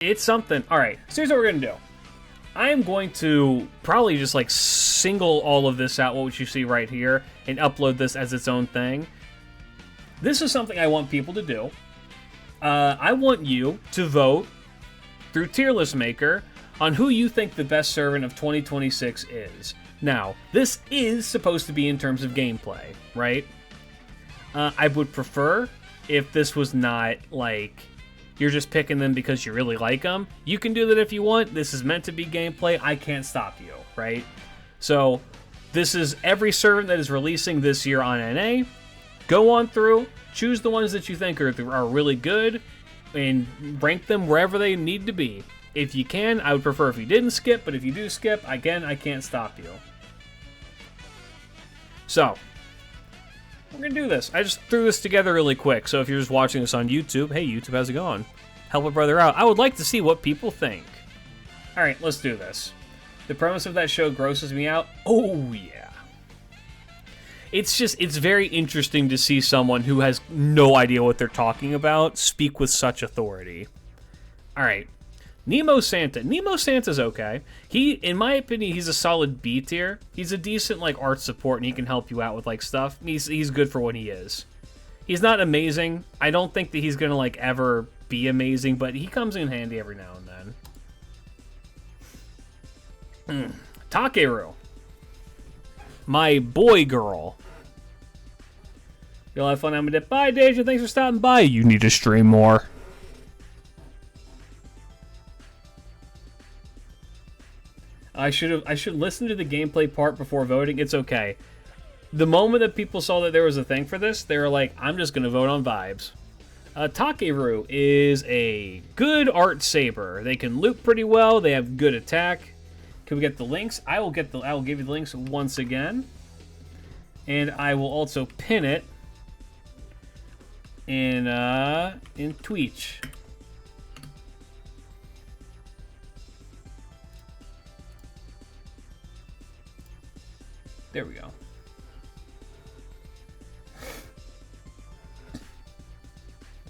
It's something. All right, so here's what we're gonna do. I am going to probably just like single all of this out, what you see right here, and upload this as its own thing. This is something I want people to do. I want you to vote through Tier List Maker on who you think the best servant of 2026 is. Now, this is supposed to be in terms of gameplay, right? I would prefer if this was not like you're just picking them because you really like them. You can do that if you want. This is meant to be gameplay. I can't stop you, right? So this is every servant that is releasing this year on NA. Go on through, choose the ones that you think are really good, and rank them wherever they need to be. If you can, I would prefer if you didn't skip, but if you do skip, again, I can't stop you. So, we're going to do this. I just threw this together really quick, so if you're just watching this on YouTube, hey YouTube, how's it going? Help a brother out. I would like to see what people think. Alright, let's do this. The premise of that show grosses me out. Oh, yeah. It's very interesting to see someone who has no idea what they're talking about speak with such authority. Alright. Nemo Santa. Nemo Santa's okay. In my opinion, he's a solid B tier. He's a decent, like, art support, and he can help you out with, like, stuff. He's good for what he is. He's not amazing. I don't think that he's gonna, like, ever be amazing, but he comes in handy every now and then. Takeru. My boy girl. You'll have fun having it. Bye, Deja. Thanks for stopping by. You need to stream more. I should listen to the gameplay part before voting. It's okay. The moment that people saw that there was a thing for this, they were like, I'm just going to vote on vibes. Takeru is a good art saber. They can loot pretty well. They have good attack. Can we get the links? I will give you the links once again. And I will also pin it in Twitch. There we go.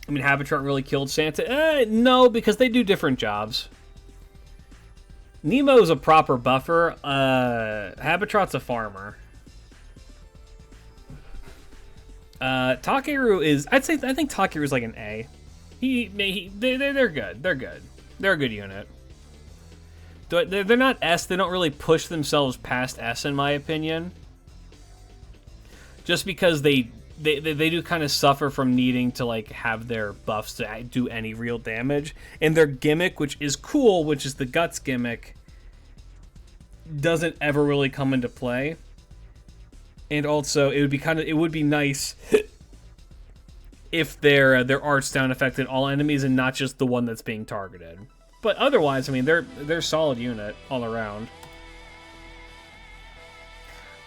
I mean, Habitat really killed Santa? No, because they do different jobs. Nemo's a proper buffer. Habitat's a farmer. Takeru is... I think Takeru is like an A. They're good. They're good. They're a good unit. They're not S. They don't really push themselves past S, in my opinion. Just because they do kind of suffer from needing to, like, have their buffs to do any real damage. And their gimmick, which is cool, which is the Guts gimmick, doesn't ever really come into play. And also, it would be nice if their arts down affected all enemies and not just the one that's being targeted. But otherwise, I mean, they're a solid unit all around.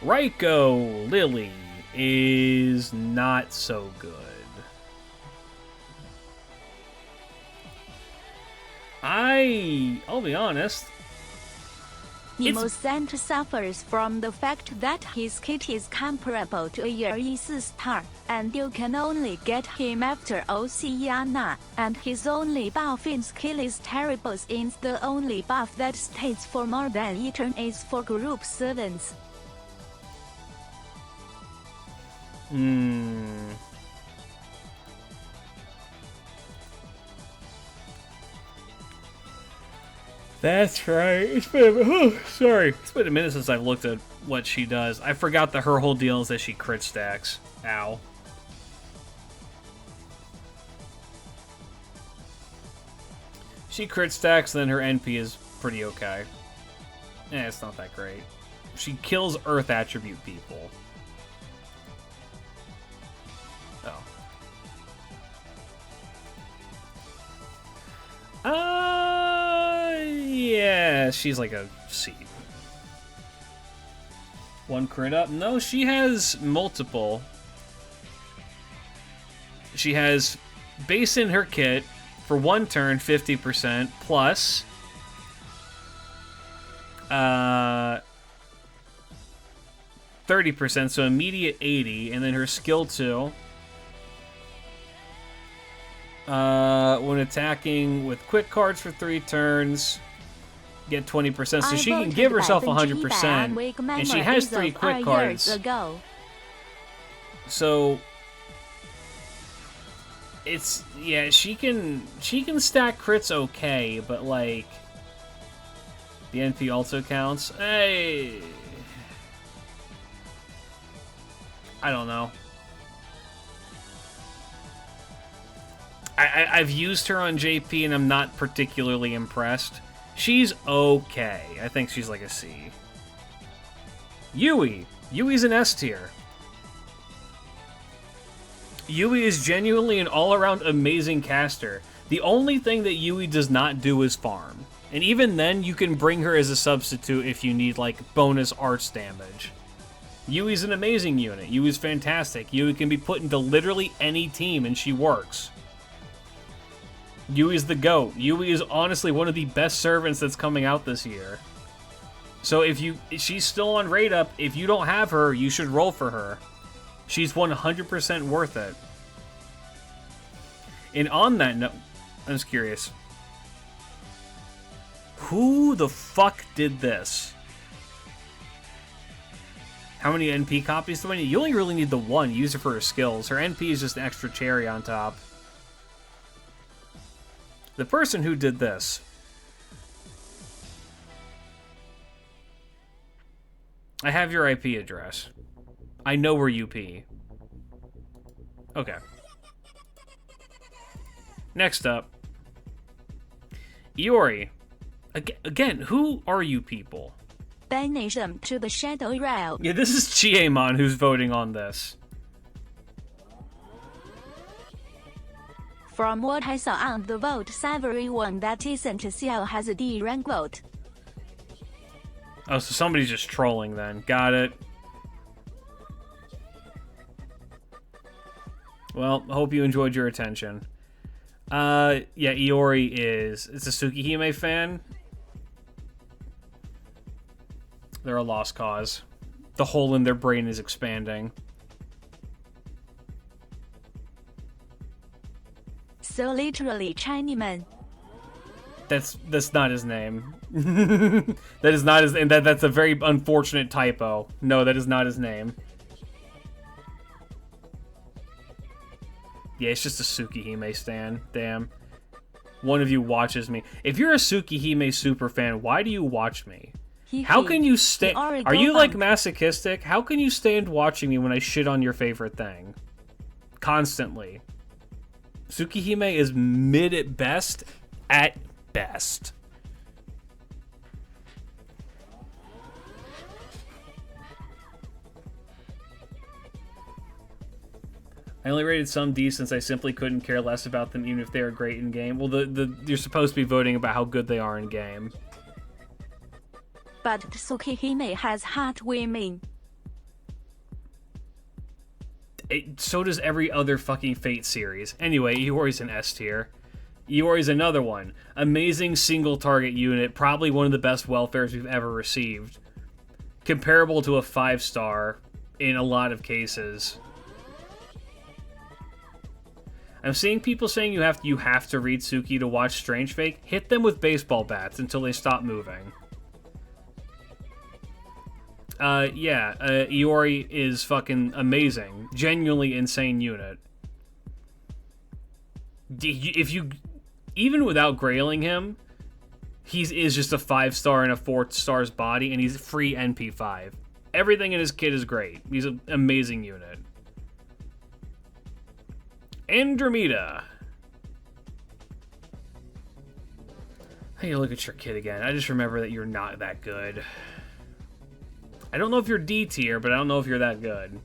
Raiko Lily is not so good. I'll be honest. Nemo Santa suffers from the fact that his kit is comparable to a Iori star, and you can only get him after Oceana, and his only buff in skill is terrible since the only buff that stays for more than a turn is for group servants. That's right. It's been a minute since I've looked at what she does. I forgot that her whole deal is that she crit stacks. Ow. She crit stacks, then her NP is pretty okay. It's not that great. She kills Earth attribute people. Yeah, she's like a C. One crit up? No, she has multiple. She has base in her kit for one turn, 50%, plus 30%, so immediate 80, and then her skill 2. When attacking with quick cards for 3 turns, get 20%. So she can give herself 100%, and she has 3 quick cards. So it's she can stack crits okay, but like the NP also counts. Hey, I don't know. I've used her on JP and I'm not particularly impressed. She's okay. I think she's like a C. Yui. Yui's an S tier. Yui is genuinely an all-around amazing caster. The only thing that Yui does not do is farm. And even then, you can bring her as a substitute if you need, like, bonus arts damage. Yui's an amazing unit. Yui's fantastic. Yui can be put into literally any team, and she works. Yui's the GOAT. Yui is honestly one of the best servants that's coming out this year. So if she's still on rate up, if you don't have her, you should roll for her. She's 100% worth it. And on that note, I'm just curious. Who the fuck did this? How many NP copies do I need? You only really need the one. Use her for her skills. Her NP is just an extra cherry on top. The person who did this. I have your IP address. I know where you pee. Okay. Next up. Iori. Again, who are you people? Banish them to the Shadow Realm. Yeah, this is Chiemon who's voting on this. From what I saw on the vote, everyone that isn't CL has a D rank vote. Oh, so somebody's just trolling then. Got it. Well, hope you enjoyed your attention. Yeah, Iori is a Tsukihime fan. They're a lost cause. The hole in their brain is expanding. So literally, Chinaman. That's not his name. That is not his, and that's a very unfortunate typo. No, that is not his name. Yeah, it's just a Tsukihime stan. Damn. One of you watches me. If you're a Tsukihime super fan, why do you watch me? How can you stand? Are you like masochistic? How can you stand watching me when I shit on your favorite thing? Constantly. Tsukihime is mid at best. At best. I only rated some D since I simply couldn't care less about them even if they were great in game. Well, you're supposed to be voting about how good they are in game. But Tsukihime has hot women. So does every other fucking Fate series. Anyway, Iori's an S tier. Iori's another one. Amazing single target unit. Probably one of the best welfares we've ever received. Comparable to a 5-star in a lot of cases. I'm seeing people saying you have to read Suki to watch Strange Fake. Hit them with baseball bats until they stop moving. Iori is fucking amazing. Genuinely insane unit. If you, even without grailing him, he is just a 5-star in a 4-star's body, and he's free NP5. Everything in his kit is great. He's an amazing unit. Andromeda. I need to look at your kit again. I just remember that you're not that good. I don't know if you're D tier, but I don't know if you're that good.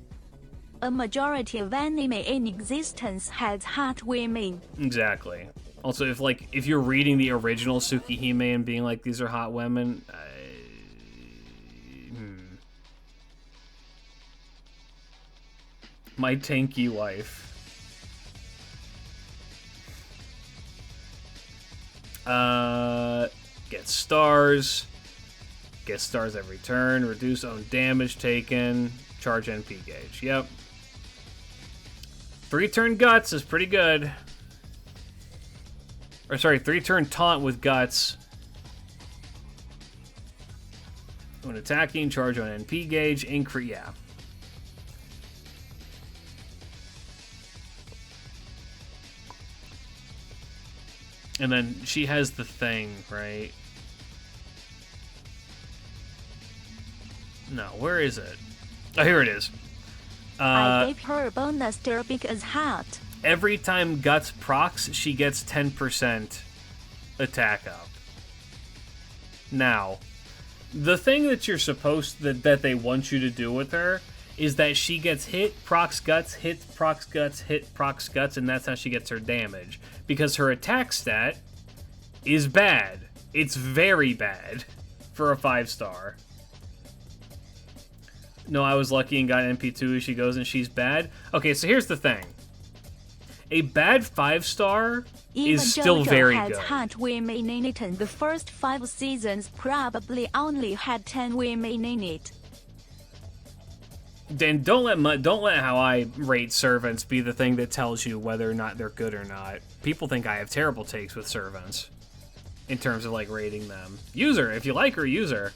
A majority of anime in existence has hot women. Exactly. Also, if you're reading the original Tsukihime and being like, these are hot women, my tanky wife. Get stars. Get stars every turn. Reduce own damage taken. Charge NP gauge. Yep. 3-turn guts is pretty good. Or sorry, 3-turn taunt with Guts. When attacking, charge on NP gauge, increase, yeah. And then she has the thing, right? No, where is it? Oh, here it is. I gave her a bonus to big as hat. Every time Guts procs, she gets 10% attack up. Now, the thing that you're supposed that they want you to do with her is that she gets hit, procs Guts, hit, procs Guts, hit, procs Guts, and that's how she gets her damage. Because her attack stat is bad. It's very bad for a 5-star. No, I was lucky and got MP2 Ushi Gozen, she's bad. Okay, so here's the thing. A bad 5-star is still very good. Had women in it, and the first 5 seasons probably only had 10 women in it. Then don't let how I rate servants be the thing that tells you whether or not they're good or not. People think I have terrible takes with servants in terms of like rating them. Use her if you like her. Use her.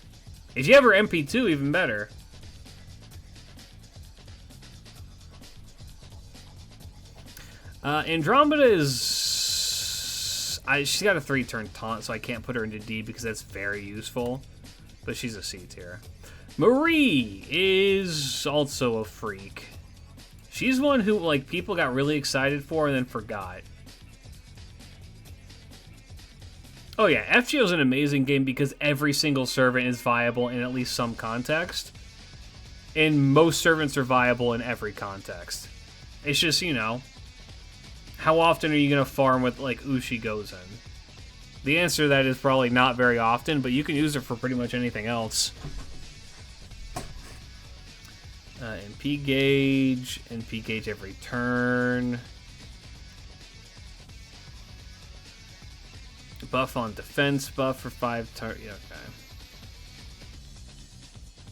If you have her MP2, even better. Andromeda is... she's got a 3-turn taunt, so I can't put her into D because that's very useful. But she's a C tier. Marie is also a freak. She's one who, like, people got really excited for and then forgot. Oh yeah, FGO is an amazing game because every single servant is viable in at least some context. And most servants are viable in every context. It's just, you know... How often are you going to farm with, like, Ushi Gozen? The answer to that is probably not very often, but you can use it for pretty much anything else. NP gauge every turn. Buff on defense, buff for 5 turns. Yeah, okay.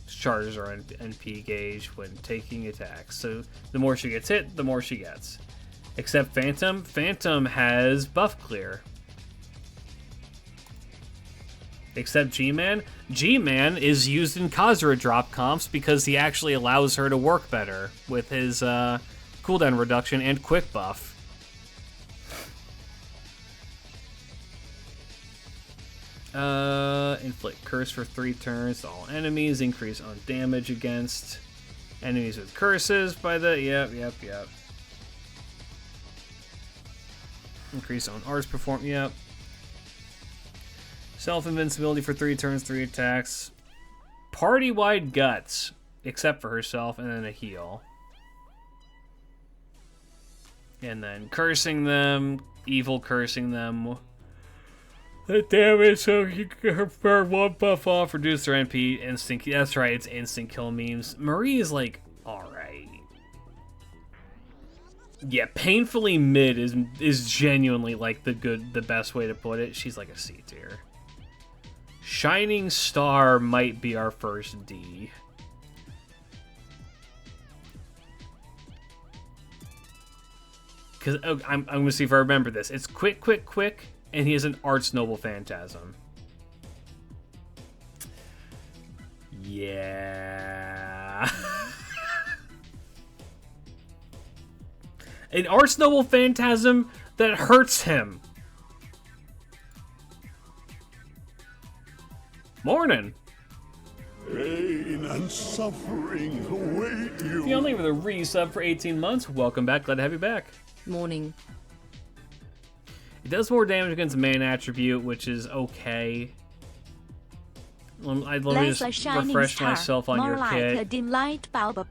Charges are NP gauge when taking attacks. So the more she gets hit, the more she gets. Except Phantom. Phantom has buff clear. Except G-Man. G-Man is used in Kazura drop comps because he actually allows her to work better with his cooldown reduction and quick buff. Inflict curse for 3 turns to all enemies. Increase on damage against enemies with curses by the... Yep. Increase on arts perform. Yep. Self-invincibility for 3 turns, 3 attacks. Party-wide guts, except for herself, and then a heal. And then cursing them, evil cursing them. The damage, so you can burn 1 buff off, reduce their NP, instant. That's right, it's instant kill memes. Marie is like, alright. Yeah, painfully mid is genuinely like the best way to put it. She's like a C tier. Shining Star might be our first D. Because I'm gonna see if I remember this. It's quick, and he has an Arts Noble Phantasm. Yeah. An Arts Noble Phantasm that hurts him. Morning. Pain and suffering await you. The only with a resub for 18 months. Welcome back. Glad to have you back. Morning. It does more damage against main attribute, which is okay. Let me just refresh myself on your kit. A dim light bulb.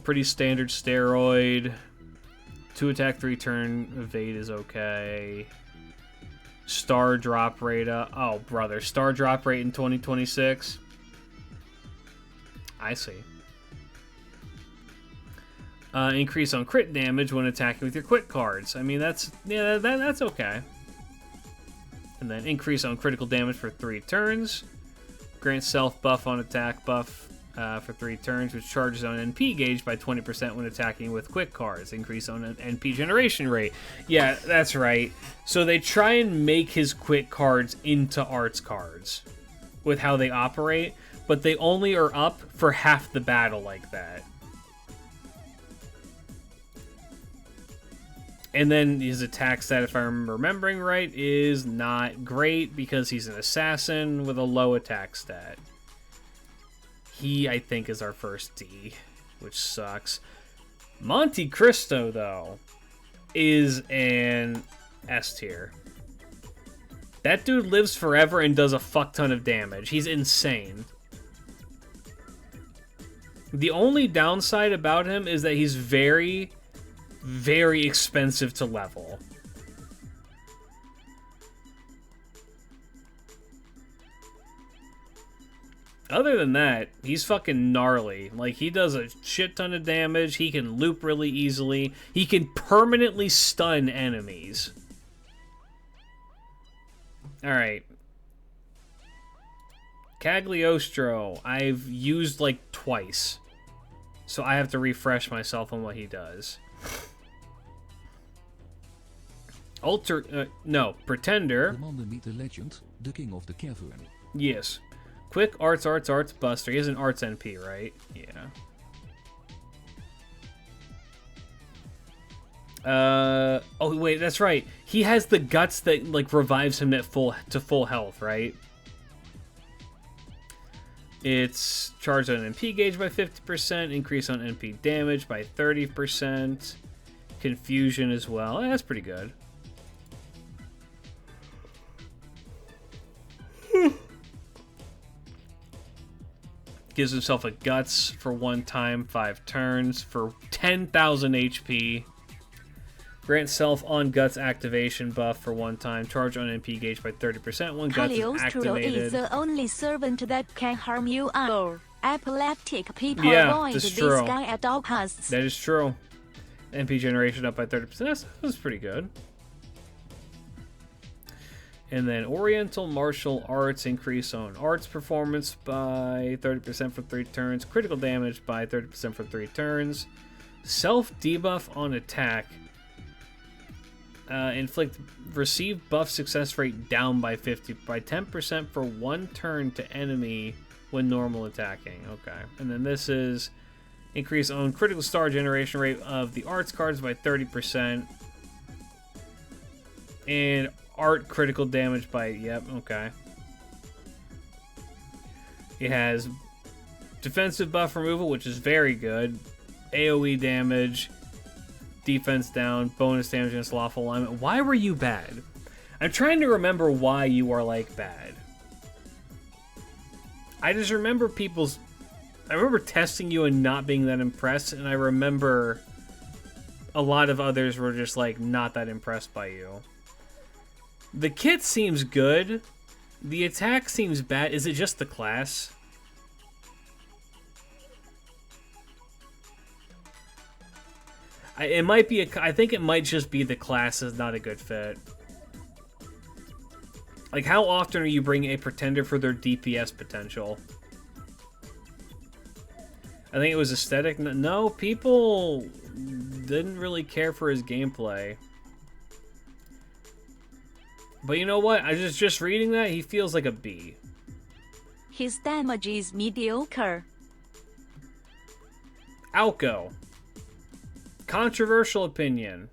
Pretty standard steroid. 2 attack, 3 turn. Evade is okay. Star drop rate. Oh, brother. Star drop rate in 2026. I see. Increase on crit damage when attacking with your quick cards. I mean, that's okay. And then increase on critical damage for 3 turns. Grant self buff on attack buff for 3 turns, which charges on NP gauge by 20% when attacking with quick cards. Increase on NP generation rate. Yeah, that's right. So they try and make his quick cards into arts cards with how they operate, but they only are up for half the battle like that. And then his attack stat, if I'm remembering right, is not great because he's an assassin with a low attack stat. He, I think, is our first D, which sucks. Monte Cristo, though, is an S tier. That dude lives forever and does a fuck ton of damage. He's insane. The only downside about him is that he's very, very expensive to level. Other than that, he's fucking gnarly. Like, he does a shit ton of damage. He can loop really easily. He can permanently stun enemies. Alright. Cagliostro, I've used like twice. So I have to refresh myself on what he does. Pretender. Meet the legend, the king of the cavern. Yes. Quick arts, buster. He has an arts NP, right? Yeah. Oh wait, that's right. He has the guts that like revives him at full health, right? It's charged on NP gauge by 50%, increase on NP damage by 30%, confusion as well. That's pretty good. Gives himself a guts for 1 time, 5 turns for 10,000 HP. Grant self on guts activation buff for 1 time. Charge on NP gauge by 30% when guts is activated. is the only servant that can harm you or epileptic people. Yeah, avoid that's this true. guy at all costs. That is true. NP generation up by 30%. That's pretty good. And then Oriental Martial Arts, increase on arts performance by 30% for 3 turns. Critical damage by 30% for 3 turns. Self debuff on attack. Inflict receive buff success rate down by 10% for 1 turn to enemy when normal attacking. Okay. And then this is increase on critical star generation rate of the arts cards by 30%. And art critical damage by, yep, okay. It has defensive buff removal, which is very good. AoE damage, defense down, bonus damage against lawful alignment. Why were you bad? I'm trying to remember why you are, like, bad. I just remember I remember testing you and not being that impressed, and I remember a lot of others were just, like, not that impressed by you. The kit seems good. The attack seems bad. Is it just the class? It might be I think it might just be the class is not a good fit. Like, how often are you bringing a pretender for their DPS potential? I think it was aesthetic. No, people didn't really care for his gameplay. But you know what? I was just reading that. He feels like a B. His damage is mediocre. Alco. Controversial opinion.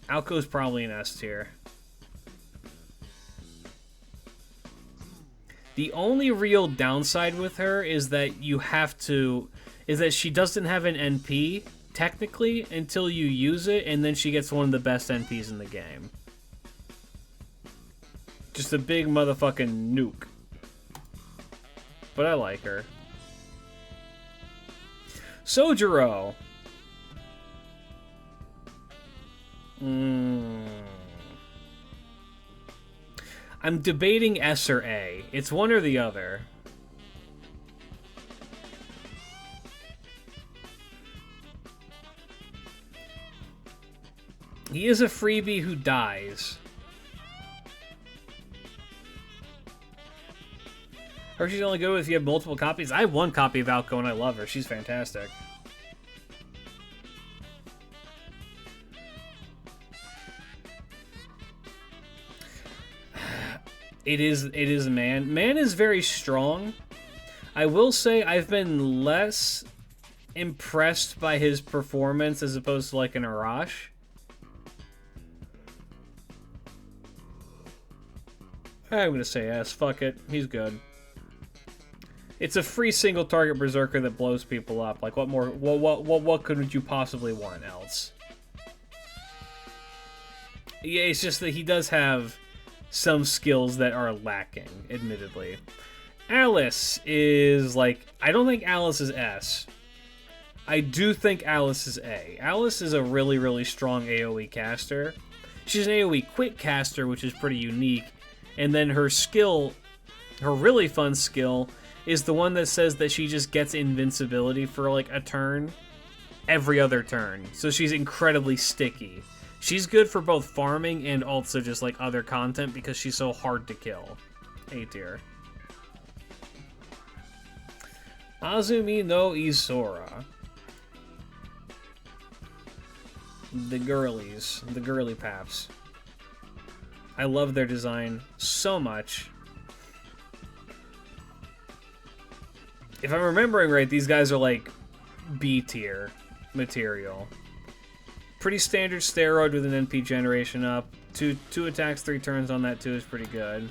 Alco's probably an S tier. The only real downside with her is that she doesn't have an NP, technically, until you use it, and then she gets one of the best NPs in the game. Just a big motherfucking nuke. But I like her. Sojiro. I'm debating S or A. It's one or the other. He is a freebie who dies. Hershey's only good if you have multiple copies. I have one copy of Alco and I love her. She's fantastic. It is Man. Man is very strong. I will say I've been less impressed by his performance as opposed to like an Eresh. I'm gonna say yes. Fuck it. He's good. It's a free single target berserker that blows people up. Like what more? What could you possibly want else? Yeah, it's just that he does have some skills that are lacking, admittedly. Alice is like, I don't think Alice is S. I do think Alice is A. Alice is a really, really strong AoE caster. She's an AoE quick caster, which is pretty unique. And then her skill, her really fun skill, is the one that says that she just gets invincibility for like a turn, every other turn. So she's incredibly sticky. She's good for both farming and also just like other content because she's so hard to kill. A tier. Azumi no Isora. The girlies. The girly paps. I love their design so much. If I'm remembering right, these guys are like B tier material. Pretty standard steroid with an NP generation up. Two attacks, 3 turns on that too is pretty good.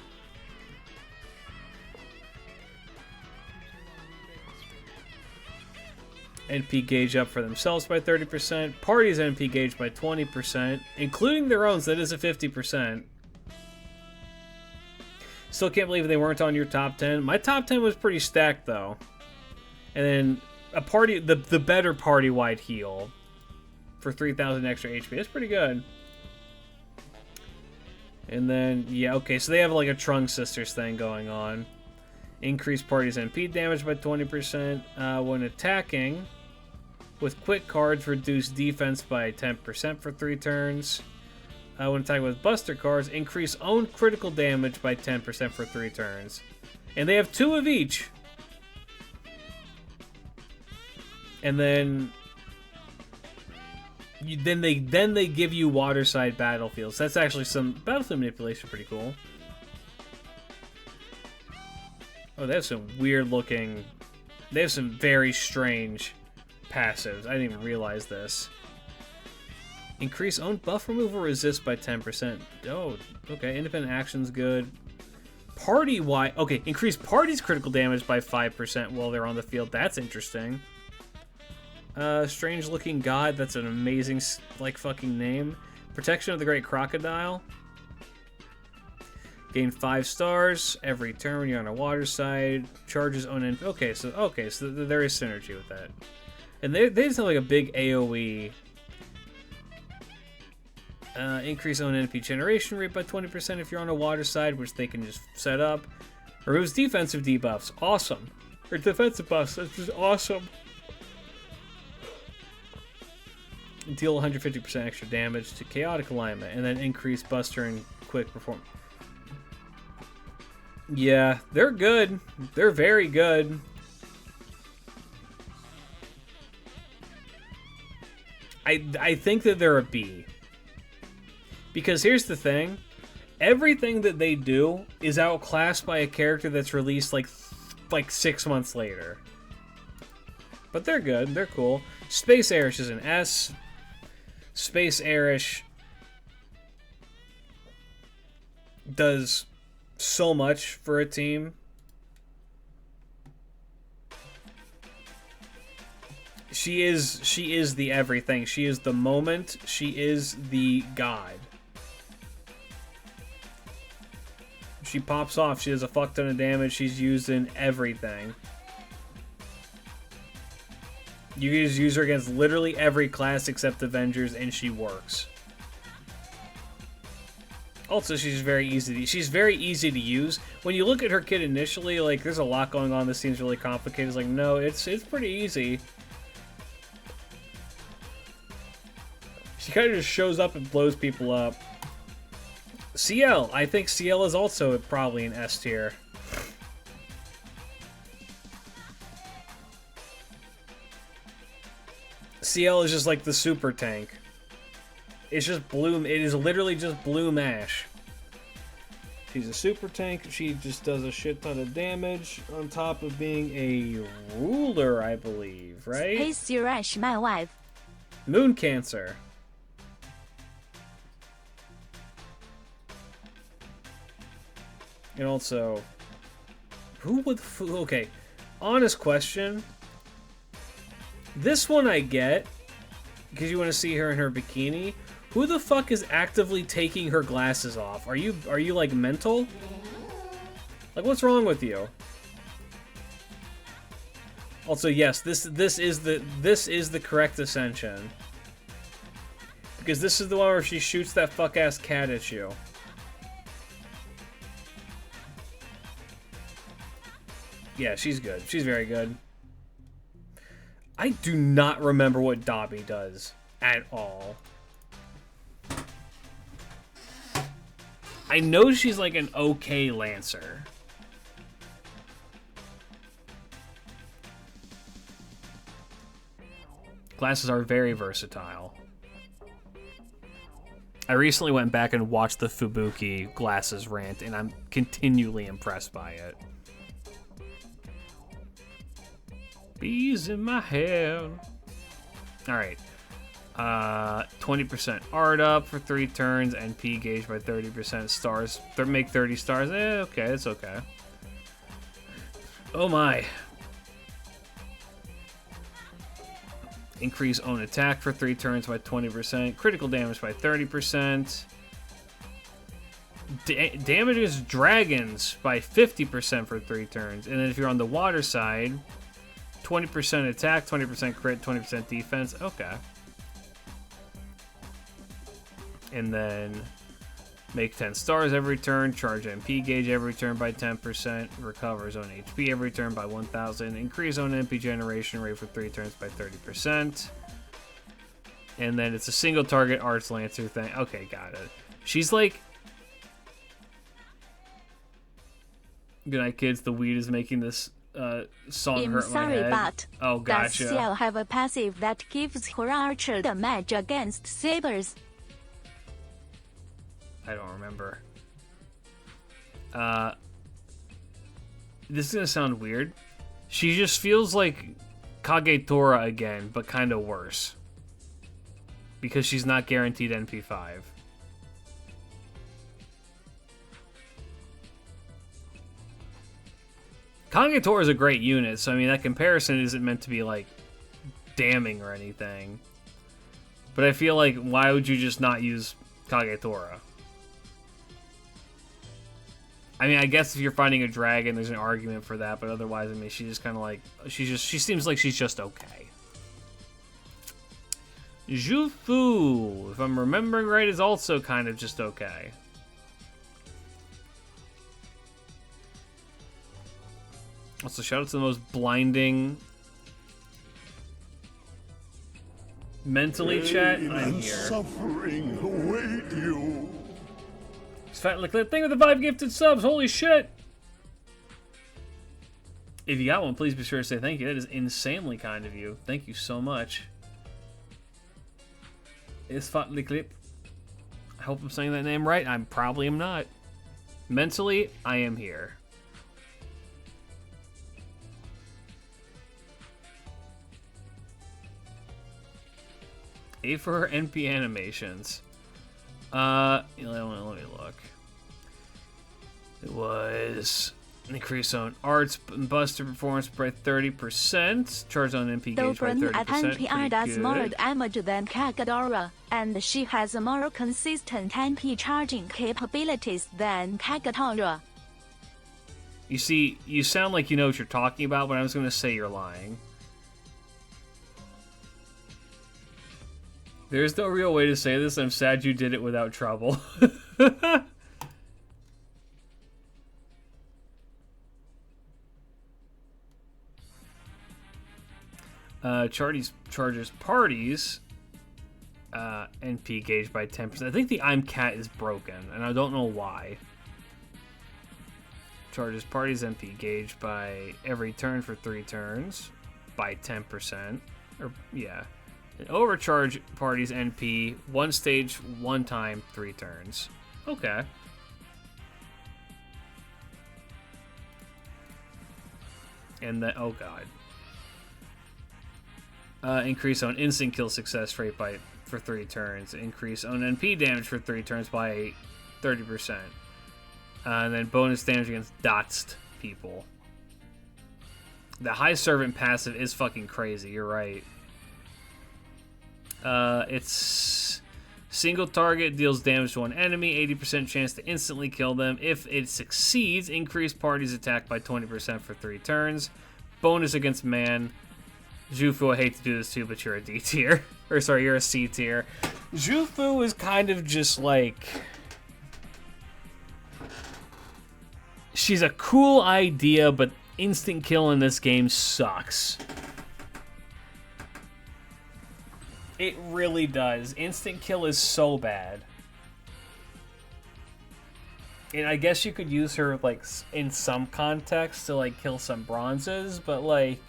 NP gauge up for themselves by 30%. Party's NP gauge by 20%, including their own, so that is a 50%. Still can't believe they weren't on your top 10. My top 10 was pretty stacked though. And then a party, the better party-wide heal for 3,000 extra HP. That's pretty good. And then, yeah, okay, so they have like a Trunk Sisters thing going on. Increase party's NP damage by 20%. When attacking with quick cards, reduce defense by 10% for 3 turns. When attacking with Buster cards, increase own critical damage by 10% for 3 turns. And they have 2 of each. And then then they give you waterside battlefields. That's actually some battlefield manipulation, pretty cool. Oh, they have some weird looking. They have some very strange passives. I didn't even realize this. Increase own buff removal resist by 10%. Oh, okay. Independent action's good. Party-wide. Okay, increase party's critical damage by 5% while they're on the field. That's interesting. Strange looking god. That's an amazing, like, fucking name. Protection of the Great Crocodile. Gain 5 stars every turn when you're on a water side. Charges own NP. Okay, so there is synergy with that. And they just have like a big AoE. Increase own NP generation rate by 20% if you're on a water side, which they can just set up. Removes defensive debuffs. Awesome. Or defensive buffs. That's just awesome. Deal 150% extra damage to chaotic alignment, and then increase Buster and quick performance. Yeah, they're good. They're very good. I think that they're a B. Because here's the thing. Everything that they do is outclassed by a character that's released like 6 months later. But they're good. They're cool. Space Eresh is an S. Space Eresh does so much for a team. She is the everything. She is the moment. She is the god. She pops off. She does a fuck ton of damage. She's used in everything. You can just use her against literally every class except Avengers, and she works. Also, she's very easy to use. When you look at her kit initially, like, there's a lot going on. This seems really complicated. It's like, no, it's pretty easy. She kind of just shows up and blows people up. CL. I think CL is also probably an S tier. CL is just like the super tank. It's just Bloom. It is literally just Blue Mash. She's a super tank. She just does a shit ton of damage on top of being a ruler, I believe, right? Space Eresh, my wife. Moon Cancer. And also, who would... Okay, honest question. This one I get, because you want to see her in her bikini. Who the fuck is actively taking her glasses off? Are you like mental? Like, what's wrong with you? Also, yes, this is the correct ascension. Because this is the one where she shoots that fuck ass cat at you. Yeah, she's good. She's very good. I do not remember what Dobby does at all. I know she's like an okay Lancer. Glasses are very versatile. I recently went back and watched the Fubuki glasses rant, and I'm continually impressed by it. Bees in my hair. Alright. 20% art up for 3 turns, NP gauge by 30%, stars, make 30 stars. Okay, it's okay. Oh my. Increase own attack for 3 turns by 20%, critical damage by 30%. Damages dragons by 50% for 3 turns. And then if you're on the water side, 20% attack, 20% crit, 20% defense. Okay. And then make 10 stars every turn, charge MP gauge every turn by 10%, recovers own HP every turn by 1000, increase own MP generation rate for 3 turns by 30%. And then it's a single target Arts Lancer thing. Okay, got it. She's like... Good night, kids. The weed is making this song I'm hurt my sorry, head. but Oh, gotcha. does CL have a passive that gives her archer damage against sabers? I don't remember. This is gonna sound weird. She just feels like Kagetora again, but kind of worse. Because she's not guaranteed NP5. Kagetora is a great unit, so I mean that comparison isn't meant to be like damning or anything. But I feel like why would you just not use Kagetora? I mean, I guess if you're fighting a dragon, there's an argument for that, but otherwise, I mean, she's just kind of like, she seems like she's just okay. Jufu, if I'm remembering right, is also kind of just okay. Also, shout out to the most blinding mentally chat. I'm here. Suffering await you. Fat like that thing with the 5 gifted subs. Holy shit! If you got one, please be sure to say thank you. That is insanely kind of you. Thank you so much. It's Fatly Clip. I hope I'm saying that name right. I probably am not. Mentally, I am here. A for her NP animations. Let me look. It was increase on arts and buster performance by 30%. Charge on MP gauge by 30%. At NPR does good. more damage than Kagetora, and she has more consistent NP charging capabilities than Kagetora. You see, you sound like you know what you're talking about, but I was going to say you're lying. There's no real way to say this. I'm sad you did it without trouble. Charges parties. NP gauge by 10%. I think the I'm Cat is broken, and I don't know why. Charges parties NP gauge by every turn for 3 turns by 10%. Or, yeah. And overcharge parties NP 1 stage, 1 time, 3 turns. Okay. And then, oh god. Increase on instant kill success rate for 3 turns. Increase on NP damage for 3 turns by 30%. And then bonus damage against dotsed people. The High Servant passive is fucking crazy, you're right. It's single target, deals damage to one enemy, 80% chance to instantly kill them. If it succeeds, increase party's attack by 20% for 3 turns. Bonus against man. Jufu, I hate to do this too, but you're a D tier. Or sorry, you're a C tier. Jufu is kind of just like... she's a cool idea, but instant kill in this game sucks. It really does. Instant kill is so bad. And I guess you could use her, like, in some context to, like, kill some bronzes, but, like...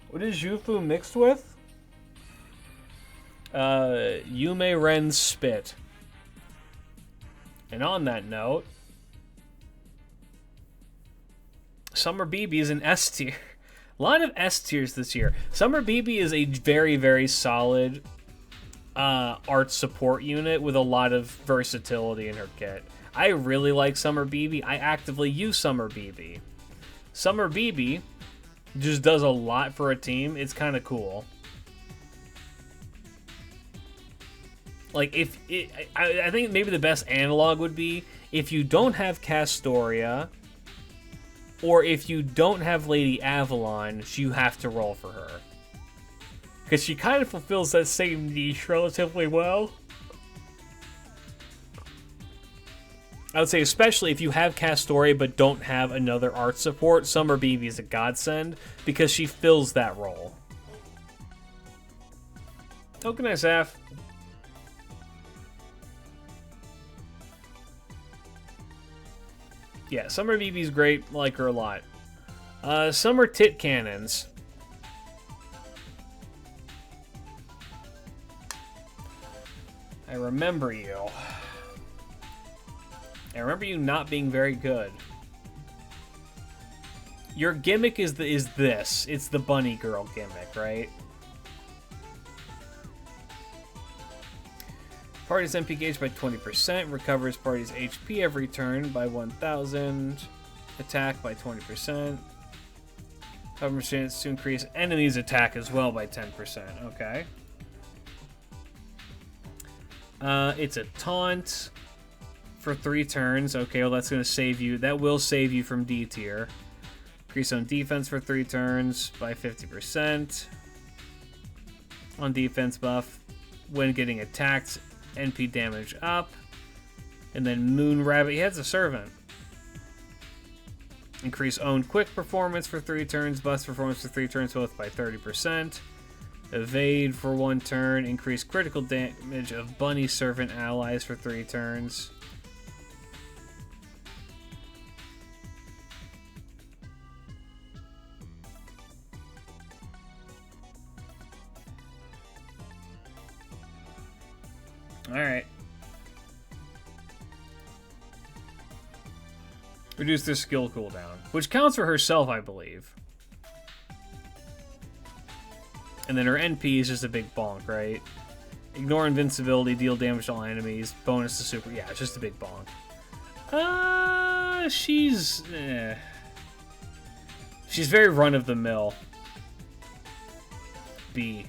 what is Jufu mixed with? Yume Ren's Spit. And on that note... Summer BB is an S tier. A lot of S tiers this year. Summer BB is a very, very solid art support unit with a lot of versatility in her kit. I really like Summer BB. I actively use Summer BB. Summer BB just does a lot for a team. It's kind of cool. Like, I think maybe the best analog would be if you don't have Castoria, or if you don't have Lady Avalon, you have to roll for her. Because she kind of fulfills that same niche relatively well. I would say especially if you have Castoria but don't have another art support, Summer BB is a godsend because she fills that role. Okay, nice Af. Yeah, Summer BB's great. Like her a lot. Summer Tit Cannons. I remember you. I remember you not being very good. Your gimmick is this. It's the bunny girl gimmick, right? Party's MP gauge by 20%. Recovers party's HP every turn by 1,000. Attack by 20%. Cover chance to increase enemy's attack as well by 10%. Okay. It's a taunt for 3 turns. Okay, well that's going to save you. That will save you from D tier. Increase on defense for 3 turns by 50%. On defense buff. When getting attacked, NP damage up. And then Moon Rabbit. He has a servant. Increase own quick performance for 3 turns. Bust performance for 3 turns, both by 30%. Evade for 1 turn. Increase critical damage of bunny servant allies for 3 turns. Alright. Reduce their skill cooldown, which counts for herself, I believe. And then her NP is just a big bonk, right? Ignore invincibility, deal damage to all enemies, bonus to super... yeah, it's just a big bonk. She's very run-of-the-mill. B.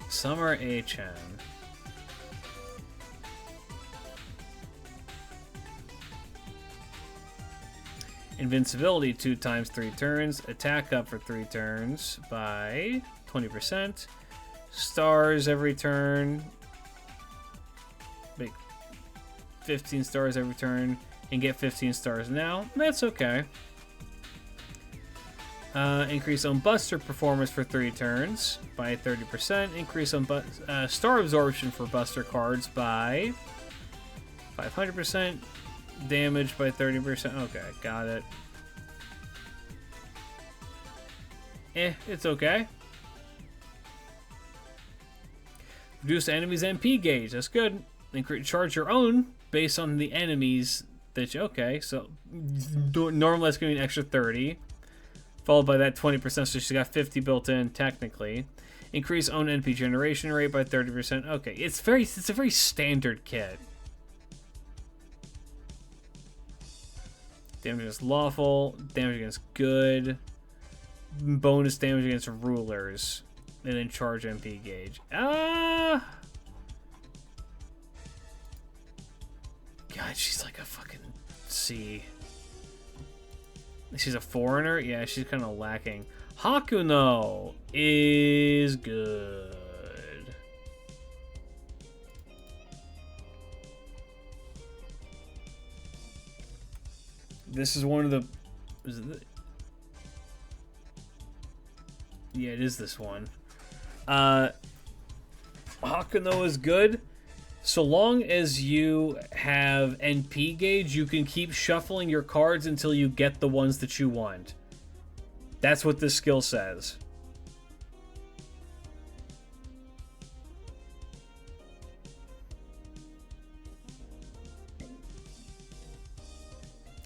Summer HM. Invincibility 2 times 3 turns. Attack up for 3 turns by 20%. Stars every turn. Make 15 stars every turn. And get 15 stars now. That's okay. Increase on Buster performance for 3 turns by 30%. Increase on Star Absorption for Buster cards by 500%. Damage by 30%. Okay, got it. It's okay. Reduce the enemy's MP gauge. That's good. Charge your own based on the enemies that you... Okay, so normally that's going to be an extra 30. Followed by that 20%, so she's got 50 built in, technically. Increase own NP generation rate by 30%. Okay, it's a very standard kit. Damage against lawful, damage against good, bonus damage against rulers, and then charge MP gauge. God, she's like a fucking C. She's a foreigner? Yeah, she's kind of lacking. Hakuno is good. This is one of the... Yeah, it is this one. Hakuno is good. So long as you have NP gauge, you can keep shuffling your cards until you get the ones that you want. That's what this skill says.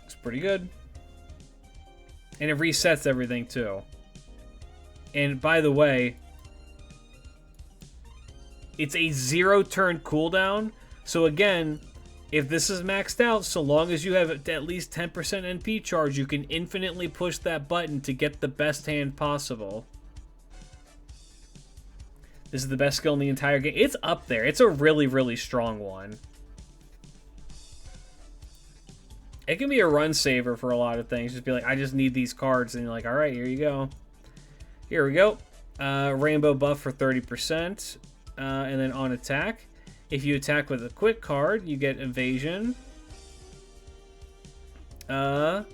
It's pretty good. And it resets everything too. And by the way, it's a 0-turn cooldown. So again, if this is maxed out, so long as you have at least 10% NP charge, you can infinitely push that button to get the best hand possible. This is the best skill in the entire game. It's up there. It's a really, really strong one. It can be a run saver for a lot of things. Just be like, I just need these cards. And you're like, all right, here you go. Here we go. Rainbow buff for 30%. And then on attack, if you attack with a quick card, you get evasion. If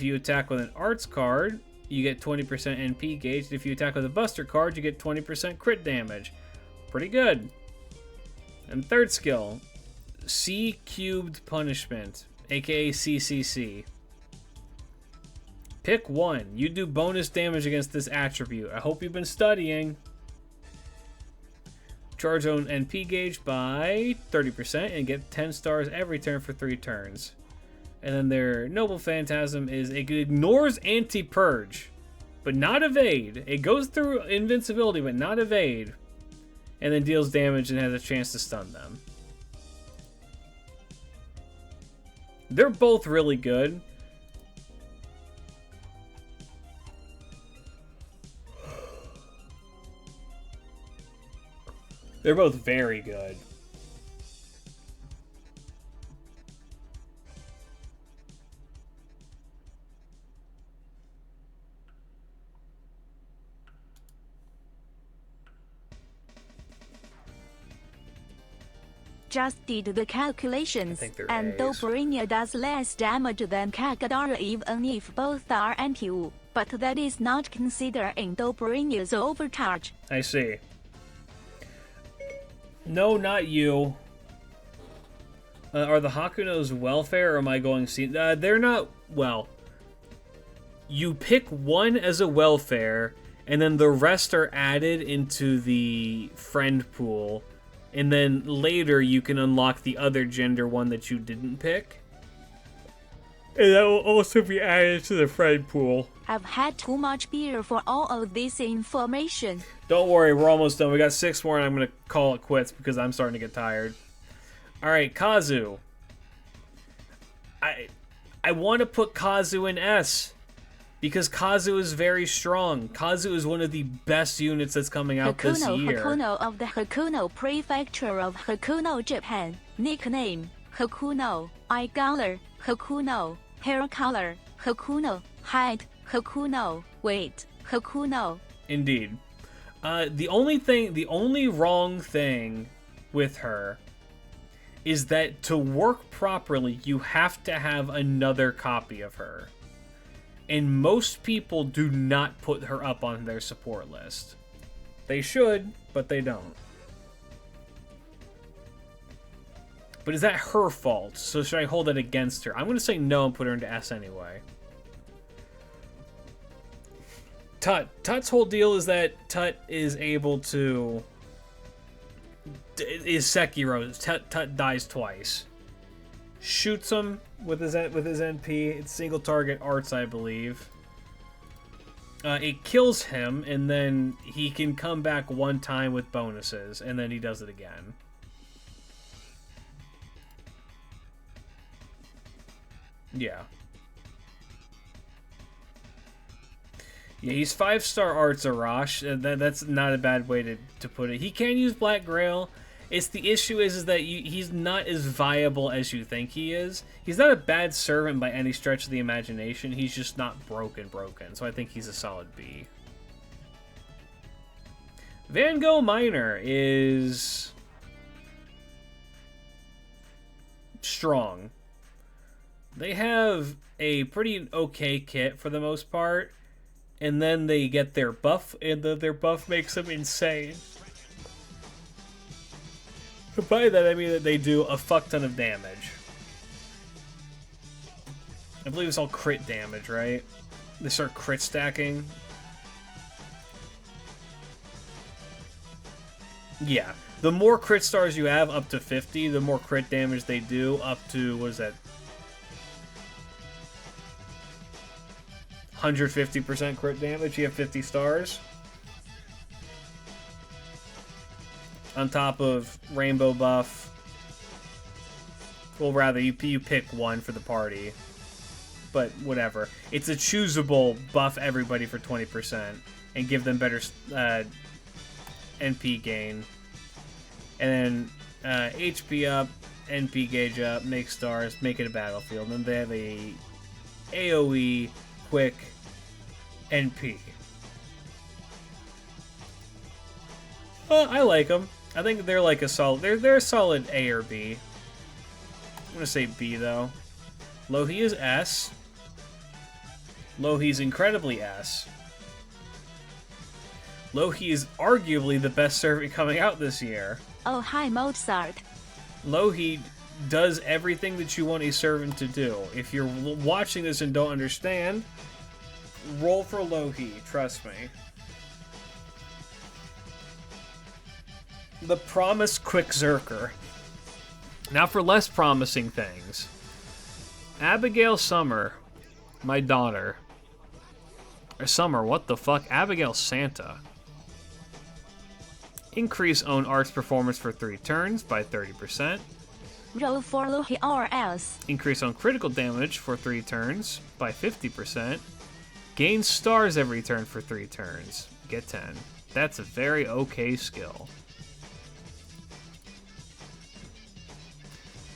you attack with an arts card, you get 20% NP gauge. If you attack with a buster card, you get 20% crit damage. Pretty good. And third skill, C cubed punishment, aka CCC. Pick one. You do bonus damage against this attribute. I hope you've been studying. Charge own NP gauge by 30% and get 10 stars every turn for 3 turns. And then their Noble Phantasm is it ignores anti-purge, but not evade. It goes through invincibility, but not evade. And then deals damage and has a chance to stun them. They're both really good. They're both very good. Just did the calculations, and Dobrynia does less damage than Kagadara even if both are anti-U, but that is not considered in Dobrynia's overcharge. I see. No, not you. Are the Hakunos welfare, or am I going to see... they're not... Well, you pick one as a welfare, and then the rest are added into the friend pool. And then later you can unlock the other gender one that you didn't pick. And that will also be added to the friend pool. I've had too much beer for all of this information. Don't worry, we're almost done. We got 6 more and I'm going to call it quits because I'm starting to get tired. Alright, Kazu. I want to put Kazu in S. Because Kazu is very strong. Kazu is one of the best units that's coming out this year. Hakuno of the Hakuno Prefecture of Hakuno, Japan. Nickname, Hakuno. Eye color, Hakuno. Hair color, Hakuno. Height, Hakuno. Weight, Hakuno. Indeed. The only wrong thing with her is that to work properly, you have to have another copy of her. And most people do not put her up on their support list. They should, but they don't. But is that her fault? So should I hold it against her? I'm going to say no and put her into S anyway. Tut's whole deal is that Tut is able to... is Sekiro. Tut dies twice. Shoots him with his NP. It's single target arts, I believe. It kills him, and then he can come back one time with bonuses, and then he does it again. Yeah. Yeah, he's 5-star arts Arash. That's not a bad way to put it. He can use Black Grail. It's the issue is that he's not as viable as you think he is. He's not a bad servant by any stretch of the imagination. He's just not broken. So I think he's a solid B. Van Gogh Minor is strong. They have a pretty okay kit for the most part. And then they get their buff, and their buff makes them insane. By that, I mean that they do a fuck ton of damage. I believe it's all crit damage, right? They start crit stacking. Yeah. The more crit stars you have, up to 50, the more crit damage they do, up to, what is that? 150% crit damage, you have 50 stars. On top of rainbow buff. Well, rather, you pick one for the party. But whatever. It's a choosable buff everybody for 20% and give them better NP gain. And then HP up, NP gauge up, make stars, make it a battlefield. And then they have a AoE quick NP. I like them. I think they're like a solid. They're a solid A or B. I'm gonna say B though. Louhi is S. Louhi's incredibly S. Louhi is arguably the best servant coming out this year. Oh, hi, Mozart. Louhi does everything that you want a servant to do. If you're watching this and don't understand, roll for Louhi, trust me. The promised quick Zerker. Now for less promising things. Abigail Summer, my daughter. Or Summer, what the fuck? Abigail Santa. Increase own arts performance for 3 turns by 30%. Roll for Louhi or else. Increase on critical damage for 3 turns by 50%. Gain stars every turn for 3 turns. Get 10. That's a very okay skill.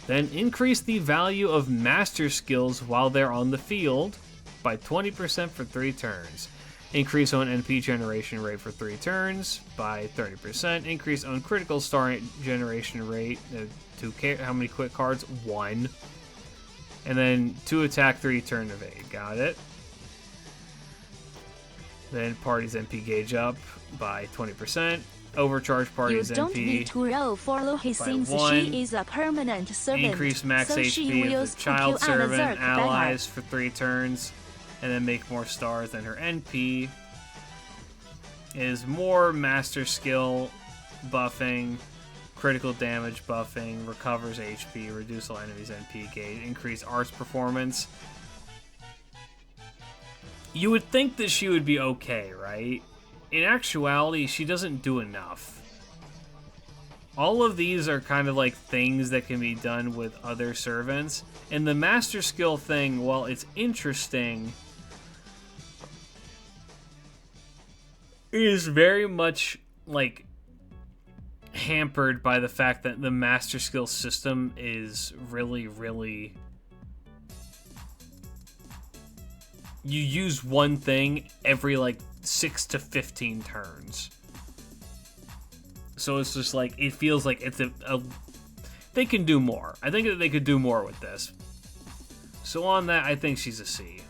Then increase the value of master skills while they're on the field by 20% for 3 turns. Increase on NP generation rate for 3 turns by 30%. Increase on critical star generation rate to how many quick cards? 1. And then 2 attack, 3 turn evade. Got it. Then party's NP gauge up by 20%. Overcharge party's NP. You don't need to roll for Louhi since she is a permanent servant. Increase max so HP of the child servant allies for 3 turns. And then make more stars than her NP. Is more master skill buffing, critical damage buffing, recovers HP, reduce all enemies' NP gauge, increase arts performance. You would think that she would be okay, right? In actuality, she doesn't do enough. All of these are kind of like things that can be done with other servants. And the master skill thing, while it's interesting, is very much like hampered by the fact that the master skill system is really you use one thing every like 6 to 15 turns. So it's just like, it feels like it's a they can do more. I think that they could do more with this. So on that, I think she's a C.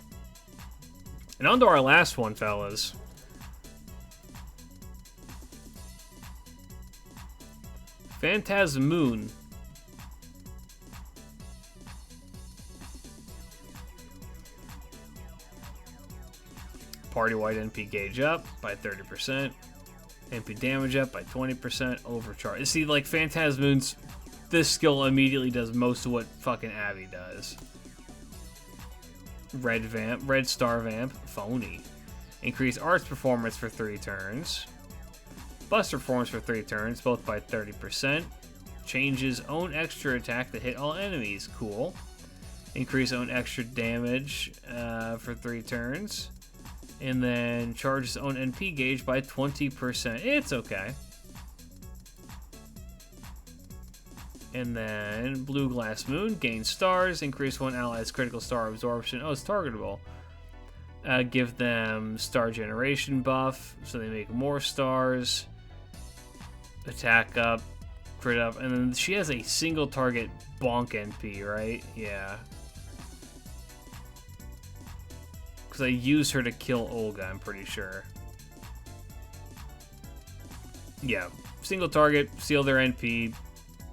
And on to our last one, fellas. Phantasmoon. Party-wide NP gauge up by 30%. NP damage up by 20%. Overcharge. See, like, Phantasmoon's... This skill immediately does most of what fucking Abby does. Red Star Vamp. Phony. Increase Arts performance for 3 turns. Buster performance for 3 turns, both by 30%. Changes own extra attack to hit all enemies. Cool. Increase own extra damage for 3 turns. And then charges own NP gauge by 20%. It's okay. And then Blue Glass Moon, gain stars, increase one ally's critical star absorption. Oh, it's targetable. Give them star generation buff, so they make more stars. Attack up, crit up, and then she has a single target bonk NP, right? Yeah. Because I use her to kill Olga, I'm pretty sure. Yeah, single target, seal their NP,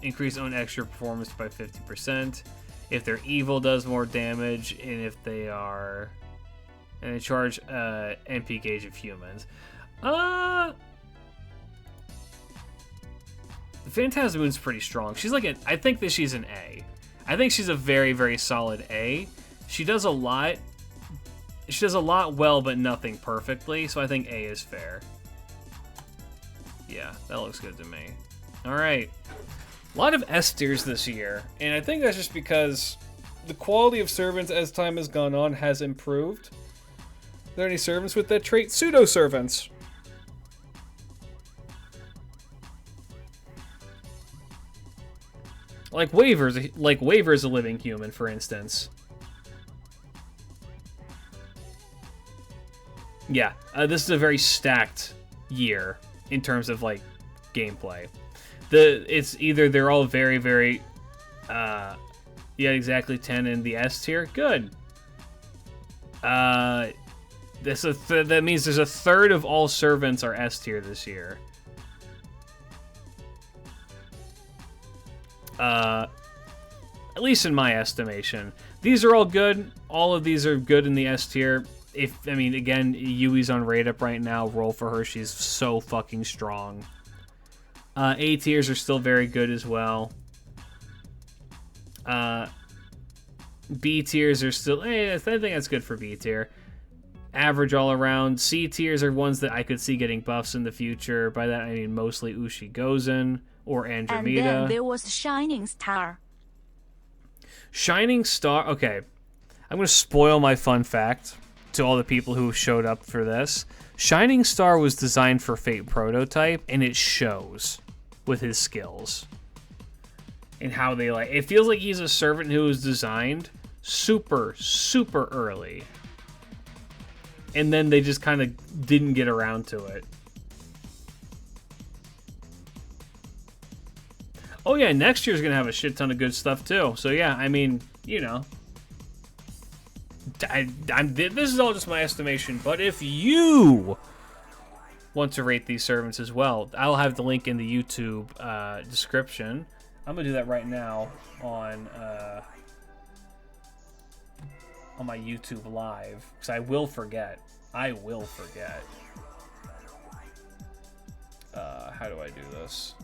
increase own extra performance by 50%. If they're evil, does more damage, and if they are... And they charge NP gauge of humans. Phantasmoon's pretty strong. She's like I think that she's an A. I think she's a very, very solid A. She does a lot. She does a lot well, but nothing perfectly. So I think A is fair. Yeah, that looks good to me. All right. A lot of S tiers this year, and I think that's just because the quality of servants as time has gone on has improved. Are there any servants with that trait? Pseudo servants. Like Waver's a living human, for instance. Yeah, this is a very stacked year in terms of like gameplay. It's either they're all very, very, yeah, exactly 10 in the S tier. Good. That means there's a third of all servants are S tier this year. At least in my estimation. These are all good. All of these are good in the S tier. I mean, again, Yui's on rate up right now. Roll for her. She's so fucking strong. A tiers are still very good as well. B tiers are still... I think that's good for B tier. Average all around. C tiers are ones that I could see getting buffs in the future. By that, I mean mostly Ushi Gozen or Andromeda. And then there was Shining Star. Shining Star... Okay. I'm going to spoil my fun fact to all the people who showed up for this. Shining Star was designed for Fate Prototype, and it shows with his skills. And how they like... It feels like he's a servant who was designed super, super early. And then they just kind of didn't get around to it. Oh yeah, next year's gonna have a shit ton of good stuff too. So yeah, I mean, you know, this is all just my estimation. But if you want to rate these servants as well, I'll have the link in the YouTube description. I'm gonna do that right now on my YouTube live because I will forget. How do I do this?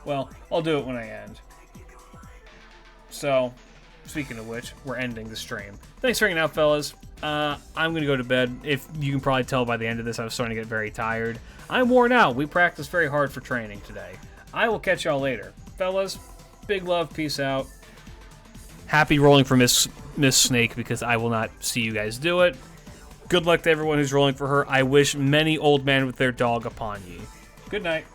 Well, I'll do it when I end. So, speaking of which, we're ending the stream. Thanks for hanging out, fellas. I'm going to go to bed. If you can probably tell by the end of this, I was starting to get very tired. I'm worn out. We practiced very hard for training today. I will catch y'all later. Fellas, big love. Peace out. Happy rolling for Miss Snake because I will not see you guys do it. Good luck to everyone who's rolling for her. I wish many old men with their dog upon ye. Good night.